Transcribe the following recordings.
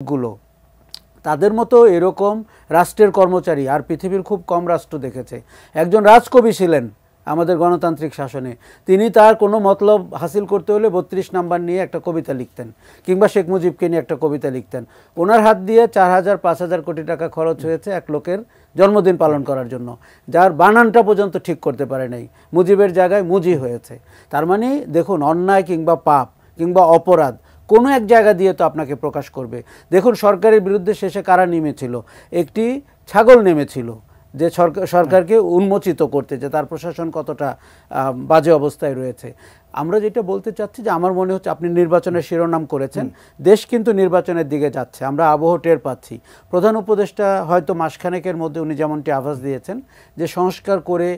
গুলো তাদের মতো এরকম রাষ্ট্রের কর্মচারী আর পৃথিবীর খুব কম রাষ্ট্র দেখেছে। একজন রাজকবি ছিলেন আমাদের গণতান্ত্রিক শাসনে, তিনি তার কোনো মতলব হাসিল করতে হলে 32 নাম্বার নিয়ে একটা কবিতা লিখতেন, কিংবা শেখ মুজিবকে নিয়ে একটা কবিতা লিখতেন। ওনার হাত দিয়ে 4000-5000 কোটি টাকা খরচ হয়েছে এক লোকের জন্মদিন পালন করার জন্য, যার বানানটা পর্যন্ত ঠিক করতে পারে নাই, মুজিবের জায়গায় মুজি হয়েছে। তার মানে দেখুন, অন্যায় কিংবা পাপ কিংবা অপরাধ কোনো এক জায়গা দিয়ে তো আপনাকে প্রকাশ করবে। দেখুন, সরকারের বিরুদ্ধে শেষে কারা নেমেছিল? একটি ছাগল নেমেছিল, যে সরকারকে উন্মোচিত করতে, যে তার প্রশাসন কতটা বাজে অবস্থায় রয়েছে। আমরা যেটা বলতে চাচ্ছি, যে আমার মনে হচ্ছে আপনি নির্বাচনের শিরোনাম করেছেন, দেশ কিন্তু নির্বাচনের দিকে যাচ্ছে, আমরা আবহ টের পাচ্ছি। প্রধান উপদেষ্টা হয়তো মাসখানেকের মধ্যে উনি যেমনটি আভাস দিয়েছেন যে সংস্কার করে,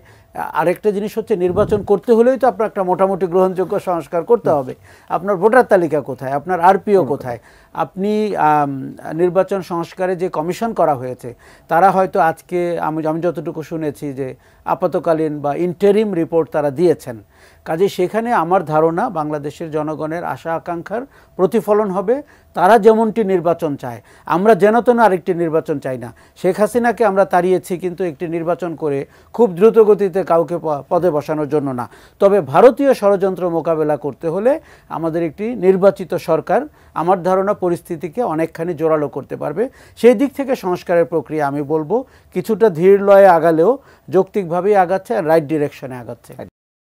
আরেকটা জিনিস হচ্ছে নির্বাচন করতে হলেই তো আপনার একটা মোটামুটি গ্রহণযোগ্য সংস্কার করতে হবে। আপনার ভোটার তালিকা কোথায়, আপনার আরপিও কোথায়? আপনি নির্বাচন সংস্কারে যে কমিশন করা হয়েছে, তারা হয়তো আজকে আমি যতটুকু শুনেছি যে আপাতকালীন বা ইন্টারিম রিপোর্ট তারা দিয়েছেন। কাজে সেখানে আমার ধারণা বাংলাদেশের জনগণের আশা আকাঙ্ক্ষার প্রতিফলন হবে। তারা যেমনটি নির্বাচন চায়, আমরা যেন তেন আরেকটি নির্বাচন চাই না। শেখ হাসিনাকে আমরা তাড়িয়েছি কিন্তু একটি নির্বাচন করে খুব দ্রুত গতিতে কাউকে পদে বসানোর জন্য না। তবে ভারতীয় ষড়যন্ত্র মোকাবেলা করতে হলে আমাদের একটি নির্বাচিত সরকার, আমার ধারণা, পরিস্থিতিকে অনেকখানি জোরালো করতে পারবে। সেই দিক থেকে সংস্কারের প্রক্রিয়া আমি বলবো কিছুটা ধীর লয়ে আগালেও যৌক্তিকভাবেই আগাচ্ছে আর রাইট ডিরেকশনে আগাচ্ছে।